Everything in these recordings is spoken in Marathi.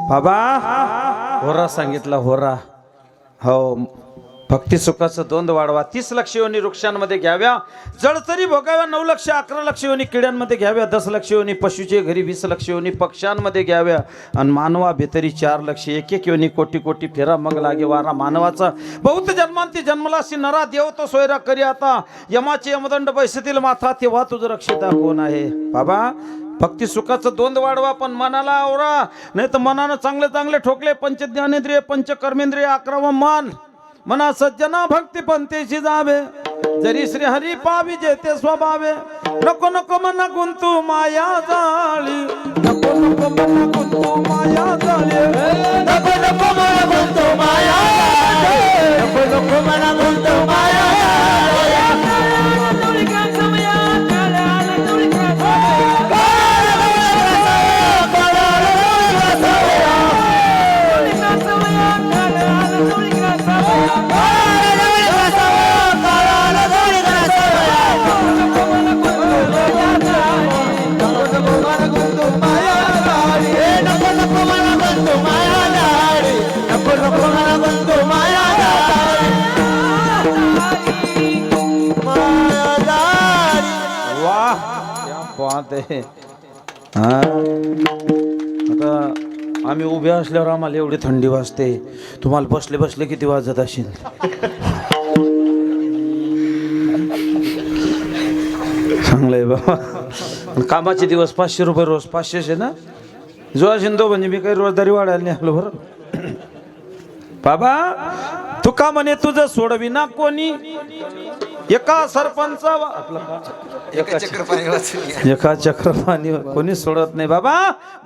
बाबा होरा सांगितला होरा. हो, भक्ती सुखाचं द्वंद्व वाढवा. 30 लक्ष योनी वृक्षांमध्ये घ्याव्या, जळचरी भोगाव्या. 9 लक्ष 11 लक्ष योनी किड्यांमध्ये घ्याव्या. 10 लक्ष योनी पशुचे घरी, 20 लक्ष योनी पक्ष्यांमध्ये घ्याव्या. आणि मानवा भितरी 4 लक्ष, 1 योनी कोटी कोटी फेरा मग लागे वारा. मानवाचा बहुत जन्मांती जन्मलासी नरा, देव तो सोयरा करी आता. यमाचे यमदंड बैसतील माथा, तेव्हा तुझं रक्षिता कोण आहे. बाबा भक्ती सुखाचं द्वंद्व वाढवा, पण मनाला आवरा. नाही तर मनानं चांगले चांगले ठोकले. पंच ज्ञानेंद्रिय पंच कर्मेंद्रिय 11 मान. मना सज्जना भक्ती पंथीशी जावे, जरी श्री हरी पावी जेते स्वभावे. नको नको मना गुंतू माया जाळी, नको नको मना गुंतू माया जाळी, नको नको मना गुंतू माया जाळी, नको नको मना गुंतू माया आहे. आता आम्ही उभे असल्यावर आम्हाला एवढी थंडी वाजते, तुम्हाला बसले बसले किती वाजत असेल. चांगलंय बाबा. कामाचे दिवस 500 रुपये रोज. 500 ना जो असेल तो. म्हणजे मी काही रोजदारी वाढायला नाही आलो बरं. बाबा तुका म्हणे तुझं सोडविना कोणी, एका सरपंच एका चक्रपाणी कोणी सोडत नाही. बाबा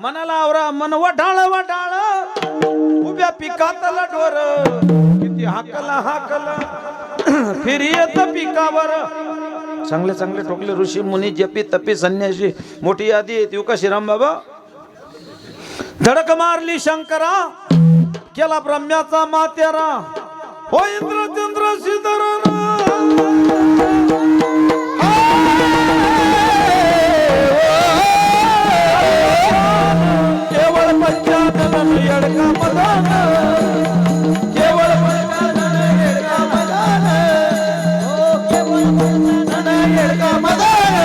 मनाला आवरा, मन वढाळ वढाळ. उभ्या पिकातला ढोर किती हाकला हाकला, फिर येत पिकावर. चांगले चांगले ठोकले ऋषी मुनी जपी तपी संन्यासी. मोठी यादी आहे ती कशी राम बाबा. धडक मारली शंकरा, केला ब्रह्म्याचा मातेरा. हो इंद्र चंद्र श्रीधर, केवळ पंचानन येडका मदान, केवळ पंचानन येडका मदान, केवळ पंचानन येडका मदान,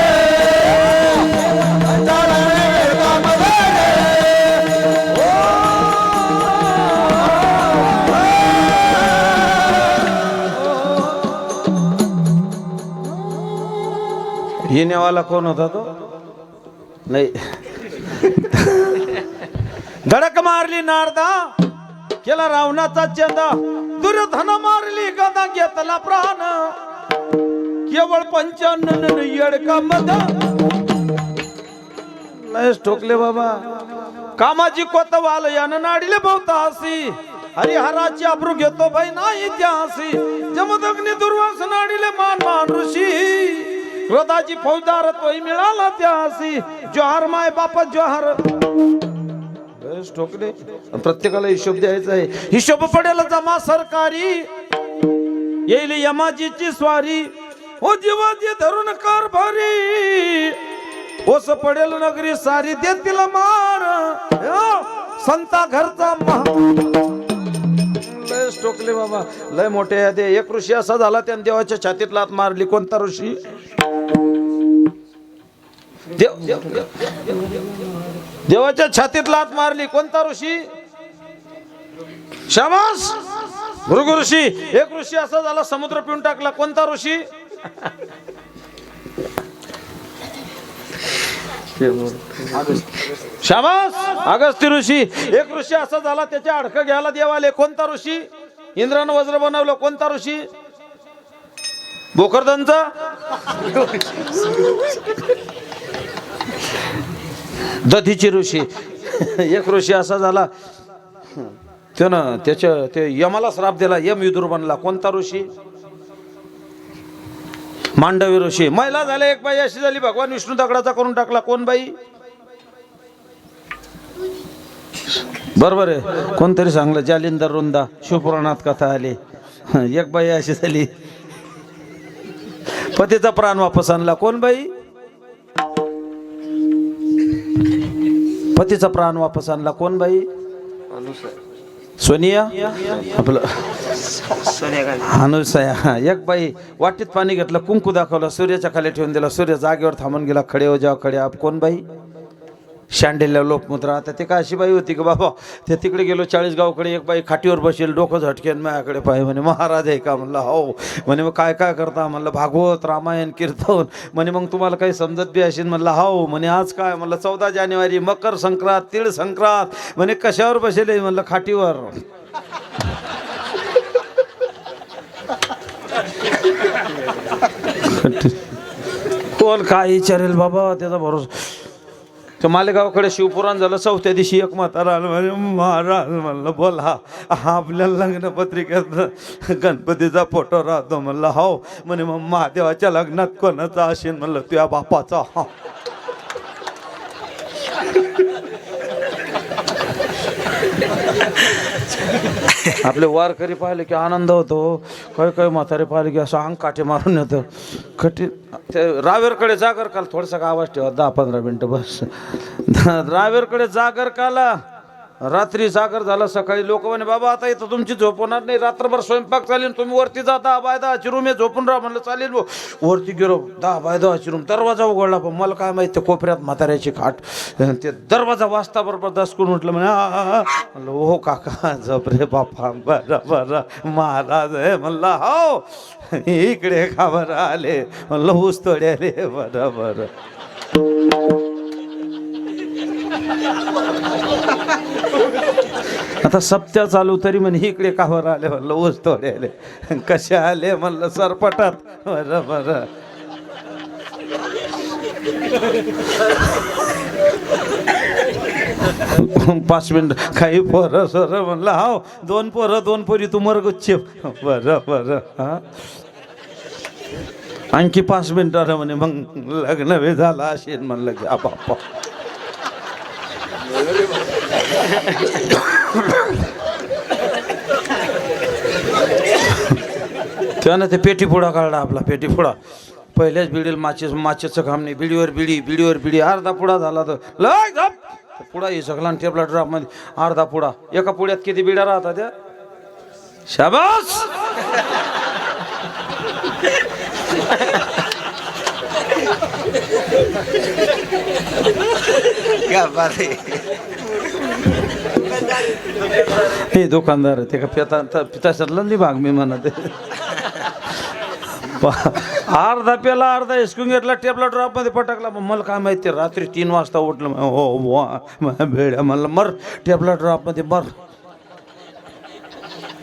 पंचानन येडका मदान. येण्यावाला कोण होता तो? नाही. धडक मारली नारदा, केला रावणाचा चंदा. दुर्योधन मारली गदा, घेतला प्राण. केवळ पंचानन येडका मदा. लयच ठोकले बाबा. कामाची कोतवाल यानं नाडीले बहुतासी. हरिहराची अब्रू घेतो बाई नाही त्यासी. जमदग्नी दुर्वास नाडीले मान मान ऋषी. क्रोधाची फौजदार तोही मिळाला त्यासी. जोहार माय बापा जोहार. ठोकले. प्रत्येकाला हिशोब द्यायचा आहे. हिशोब पडेल जमा सरकारी, येईल यमाजीची स्वारी. हो जीवाजी धरून कारभारी, ओस पडेल नगरी सारी. देतील मार संता घरचा लय टोकले बाबा. लय मोठे यादे. एक ऋषी असा झाला, त्याने देवाच्या छातीत लात मारली. कोणता ऋषी? देवाच्या छातीत लात मारली. कोणता ऋषी? शाबास भृगु ऋषी. एक ऋषी असा झाला, समुद्र पिऊन टाकला. कोणता ऋषी? शाबास अगस्त्य ऋषी. एक ऋषी असा झाला, त्याचे अडकं घ्यायला देवाले. कोणता ऋषी? इंद्रानं वज्र बनवलं. कोणता ऋषी? भोकरदनचा. दधीची ऋषी. एक ऋषी असा झाला, त्यानं ते यमाला श्राप दिला. यम विदुर बनला. कोणता ऋषी? मांडवी ऋषी. महिला झाल्या. एक बाई अशी झाली, भगवान विष्णू दगडाचा करून टाकला. कोण बाई? बरोबर आहे. कोणतरी सांगलं. जालिंदर रुंदा. शिवपुराणात कथा आली. एक बाई अशी झाली, पतीचा प्राण वापस आणला. कोण बाई? पतीचा प्राण वापस आणला. कोण बाई? सोनिया आपलं अनुसया एक बाई वाटीत पाणी घेतलं, कुंकू दाखवलं, सूर्याच्या खाली ठेवून दिला, सूर्य जागेवर थांबून गेला. खडे हो जाओ खडे आप. कोण बाई? शांडिल्य लोकमुद्रा. आता ते काय अशी बाई होती का बाबा? ते तिकडे गेलो 40 गावकडे, एक बाई खाटीवर बसेल, डोकं झटकेन, माझ्याकडे पाय म्हणे महाराज आहे का? म्हणलं हो. म्हणे मग काय काय करता? म्हणलं भागवत रामायण कीर्तन. म्हणे मग तुम्हाला काही समजत बी असेल? म्हणलं हो. म्हणे आज काय? म्हणलं 14 जानेवारी मकर संक्रांत, तीळ संक्रांत. म्हणे कशावर बसेल? म्हणलं खाटीवर. कोण काय विचारेल बाबा, त्याचा भरोसा. तर मालेगावकडे शिवपुराण झालं. 4थ्या दिवशी एक म्हातारा आलं, म्हणजे महाराज. म्हणलं बोल. हा आपल्या लग्न पत्रिकेत गणपतीचा फोटो राहतो. म्हणलं हो. म्हणे मग महादेवाच्या लग्नात कोणाचा असेल? म्हणलं तुझ्या बापाचा. आपले वारकरी पाहिले की आनंद होतो. काही काही म्हातारे पाहिले की असं अंग काठी मारून येतं. कठी ते रावेरकडे जागर काल. थोडासा आवाज ठेवा, 10-15 मिनटं बस. रावेरकडे जागर काला. रात्री जागर झाला. सकाळी लोक म्हणे बाबा आता इथं तुमची झोप होणार नाही, रात्रभर स्वयंपाक चालेल, तुम्ही वरती जा 10x10ची रूम आहे, झोपून राहा. म्हणलं चालेल भाऊ. वरती गेलो, 10x10ची रूम. दरवाजा उघडला, पण मला काय माहिती कोपऱ्यात म्हाताऱ्याची खाट. ते दरवाजा वाजता बरोबर दसकून उठलं. म्हणे म्हणलं हो काका झोप रे बापा. बरं बरं महाराज आहे. म्हणलं हो. इकडे का बरं आले? म्हणलं ऊस तोडे आले. बरं बरं. आता सप्त्या चालू तरी म्हणे इकडे कावर आले? म्हणलं ऊस तोडे आले. कसे आले? म्हणलं सरपटात. बरं बरं. पाच मिनिट काही पोरं सर. म्हणलं हो 2 पोरं 2 पोरी तू मर गुच्छे. बरं बरं. हा आणखी 5 मिनिटं म्हणे मग लग्न बी झालं असेल. म्हणलं की बापा. त्यानं ते पेटीपुडा काढला आपला. पेटीपुडा पहिल्याच बिडील माचीचं काम नाही. बिडीवर बिडी, बिडीवर बिडी. अर्धा पुडा झाला तर लय झप पुडा ही सगळा टेबला ड्रॉप मध्ये अर्धा पुडा. एका पुड्यात किती बिड्या राहतात त्या? शाबास. हे दुकानदार ते का पिताशातला नाही भाग मी म्हणत. अर्धा पेला अर्धा हिसकून घेतला, टेबला ड्रॉप मध्ये पटकला. मला काय माहिती रात्री 3 वाजता उठलं. हो भेड्या. म्हणलं मर टेबला ड्रॉप मध्ये मर.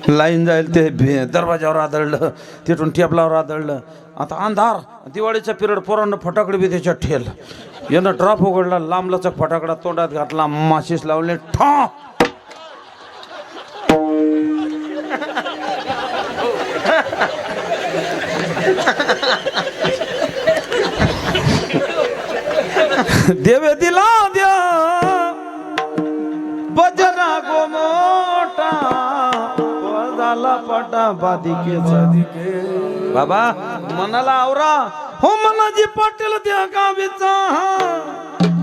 लाईन जाईल ते दरवाजावर आदळलं, तिथून टेबलावर आदळलं. आता अंधार, दिवाळीचा पिरियड. पोरांना फटाकडे बी त्याच्यात ठेल. यानं ड्रॉप उघडला, लांबलाचा फटाकडा तोंडात घातला, माशीस लावले. ठा देवे दिला द्या बजना गो मोठा झाला पटा बादिकेचा. बाबा मनाला आवरा हो मनाजी पाटील त्या गावीचा.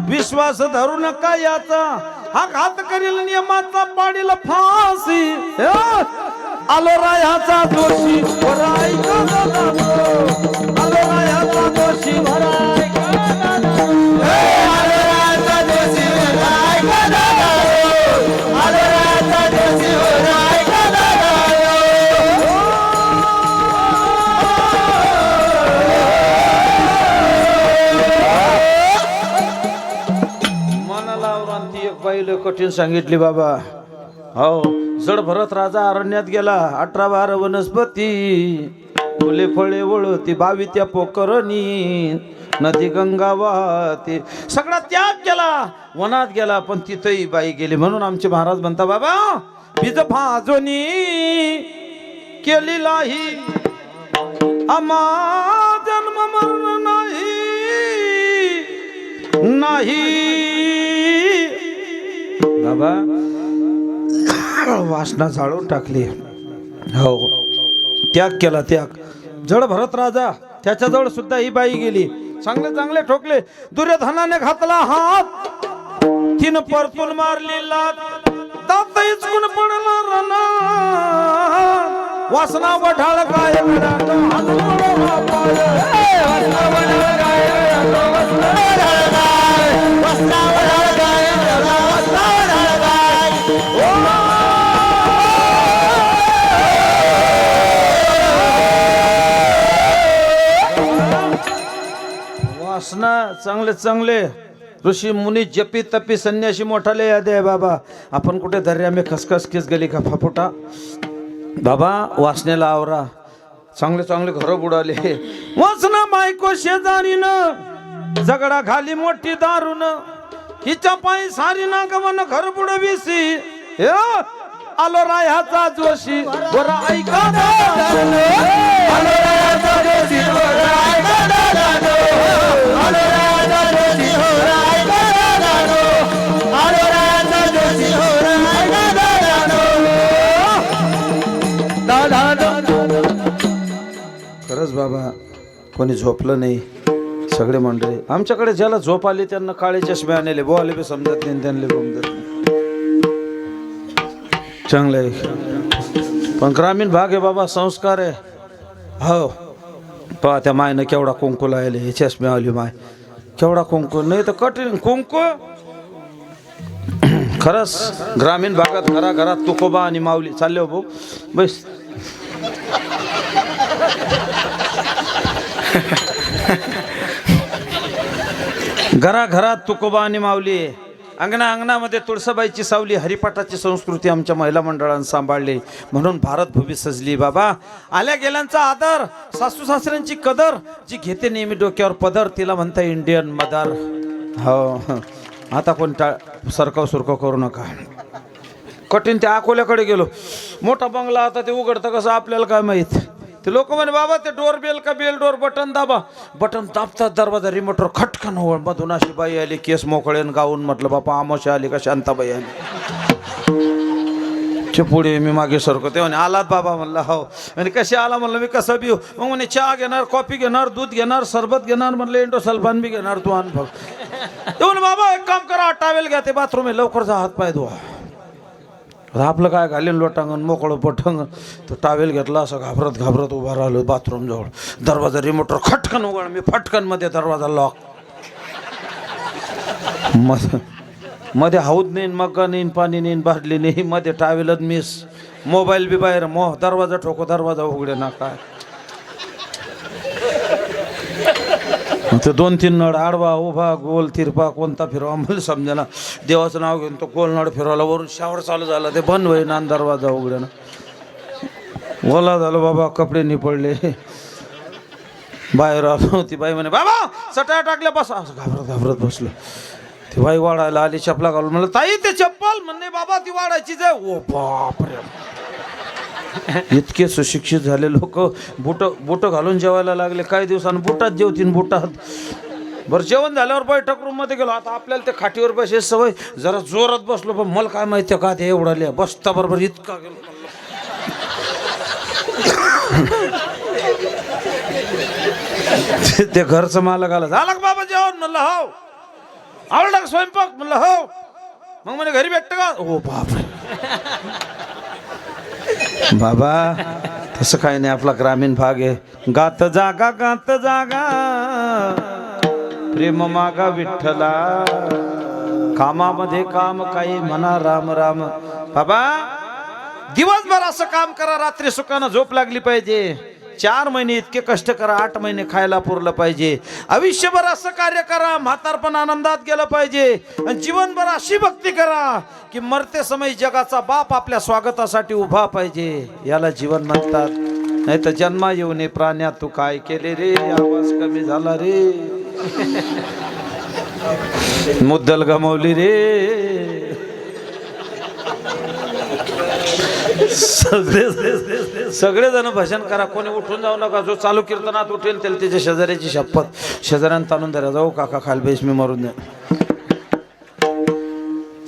विश्वास धरू नका याचा, हा घात करील नियमाचा, पाडील फाशी. आलो रायाचा दोषी वराय का दादा. आलो रायाचा दोषी वराय का दादा. आलो रायाचा दोषी वराय का दादा. आलो रायाचा दोषी वराय का दादा. मनाला आवरांती एक बाईला कठीण सांगितली बाबा. हो जड भरत राजा अरण्यात गेला. 18-12 वनस्पती, फुले फळे वळती, 22 पोकरणी, नदी गंगा वाहते. सगळा त्याग केला, वनात गेला. पण तिथंही बाई गेली. म्हणून आमचे महाराज म्हणता बाबा बीज भाजोनी केलेलाही आम्हा जन्म मरण नाही. बाबा वासना जाळून टाकली. हो त्याग केला, त्याग. जड भरत राजा त्याच्याजवळ सुद्धा ही बाई गेली. चांगले चांगले ठोकले. दुर्योधनाने घातला हात, तिनं परतून मारली लात. दातही येऊन पडला रणा वासना वढाळ काय वासना चांगले चांगले ऋषी मुनी जपी तपी संन्यासी मोठाले याद आहे बाबा. आपण कुठे धर्या मी खसखस केस गेली का फाफुटा बाबा. वासनेला आवरा. चांगले चांगले घर बुडाले. वासना बायको शेजारीन झगडा घाली मोठी दारून हिच्या पायी सारी ना गवन घर बुडविसी आलो रायाचा जोशी बरं ऐका आलो रायाचा जोशी बरं खरंच बाबा कोणी झोपलं नाही. सगळे मंडळी आमच्याकडे ज्याला झोप आली त्यांना काळे चष्मे आणले बोले बी समजत नाही त्यांना समजत नाही. चांगलं आहे पण ग्रामीण भाग आहे बाबा. संस्कार आहे. हो पहा त्या मायनं केवढा कुंकू लायले. चष्मे आली माय केवढा कुंकू. नाही तर कठीण कुंकू. खरंच ग्रामीण भागात घराघरात तुकोबा आणि माऊली चालले हो भाऊ बस. घराघरात तुकोबा आणि माऊली. अंगणामध्ये तुळसाबाईची सावली. हरिपाठाची संस्कृती आमच्या महिला मंडळानं सांभाळली म्हणून भारतभूमी सजली बाबा. आल्या गेल्यांचा आदर सासू सासऱ्यांची कदर जी घेते नेहमी डोक्यावर पदर तिला म्हणता इंडियन मदर. हो आता कोण सरकाव सुरकाव करू नका. कठीण त्या अकोल्याकडे गेलो. मोठा बंगला आता ते उघडतं कसं आपल्याला काय माहित. ते लोक म्हणे बाबा ते डोर बेल का बेल डोर बटन दाबा. बटन दाबतात दरवाजा रिमोटवर खटकन मधून अशी बाई आली केस मोकळेन गाऊन. म्हटलं बापा आमोशा आली का शांताबाई आली. ते पुढे मी मागे सरको. ते म्हणे आलात बाबा. म्हणलं हो. म्हणजे कशी आला म्हणलं मी कसं बी. मग म्हणे चहा घेणार कॉफी घेणार दूध घेणार सरबत घेणार. म्हणलं एंडोसल्फान बी घेणार तू आण बघ. ते म्हणे बाबा एक काम करा टावेल घ्या ते बाथरूम आहे लवकर जा हात पाय धुवा. आपलं काय घालीन लोटांगण मोकळं पटंगण. तो टावेल घेतला असं घाबरत घाबरत उभा राहिलो बाथरूम जवळ. दरवाजा रिमोटर खटकन उघड. मी फटकन मध्ये दरवाजा लॉक. मध्ये हौद नेईन मग्गा नेईन पाणी नेईन बाटली नाही. मध्ये टावेलच मिस. मोबाईल बी बाहेर दरवाजा ठोको दरवाजा उघडे ना काय. ते 2-3 नळ आडवा उभा गोल तिरपा कोणता फिरवा मला समजेना. देवाचं नाव घेऊन तो गोल नळ फिरवला. वरून शावर चालू झाला ते बंद होईना दरवाजा उघडे ना. ओला झालं बाबा कपडे निपडले. बाहेर आलो. ती बाई म्हणे बाबा सटाया टाकल्या बसा. असं घाबरत घाबरत बसलो. ती बाई वाढायला आली चपला घालून. म्हणलं ताई ते चप्पल. म्हणणे बाबा ती वाढायचीच आहे. ओ बापरे. इतके सुशिक्षित झाले लोक बुट घालून जेवायला लागले. काही दिवसांनी बुटात जेवतीन बुटात. बरं जेवण झाल्यावर बैठक रूम मध्ये गेलो. आता आपल्याला ते खाटीवर बसायची सवय. जरा जोरात बसलो पण मला काय माहिती का ते एवढा लिहा बसता बरोबर इतका गेलो. ते घरचं मालक आला. झालं का बाबा जेवण. म्हणलं हो. आवडला का स्वयंपाक. म्हणलं हो. मग म्हणे घरी भेटतं का. हो बापरे. बाबा तसं काही नाही. आपला ग्रामीण भाग आहे. गात जागा प्रेम मागा विठ्ठला. कामामध्ये काम काही म्हणा राम राम. बाबा दिवसभर असं काम करा रात्री सुखानं झोप लागली पाहिजे. 4 महिने इतके कष्ट करा 8 महिने खायला पुरलं पाहिजे. आयुष्यभर असं कार्य करा म्हातारपण आनंदात गेलं पाहिजे. आणि जीवनभर अशी भक्ती करा की मरते समय जगाचा बाप आपल्या स्वागतासाठी उभा पाहिजे. याला जीवन म्हणतात. नाही तर जन्मा येऊ नये प्राण्यात तू काय केले रे. आवाज कमी झाला रे. मुद्दल गमावली रे. सगळेजण भजन करा. कोणी उठून जाऊ नका. जो चालू कीर्तनात उठेल त्याला त्याच्या शेजाऱ्याची शपथ. शेजाऱ्यानं ताणून धरा. जाऊ काका खाली बेस मी मरून द्या.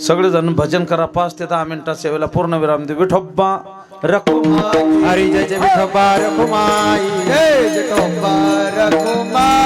सगळेजण भजन करा. 5 ते 10 मिनिटात सेवेला पूर्ण विराम दे. विठोबा रखुमाई हरी जय जय विठोबा रखुमाई जय विठोबा रखुमाई.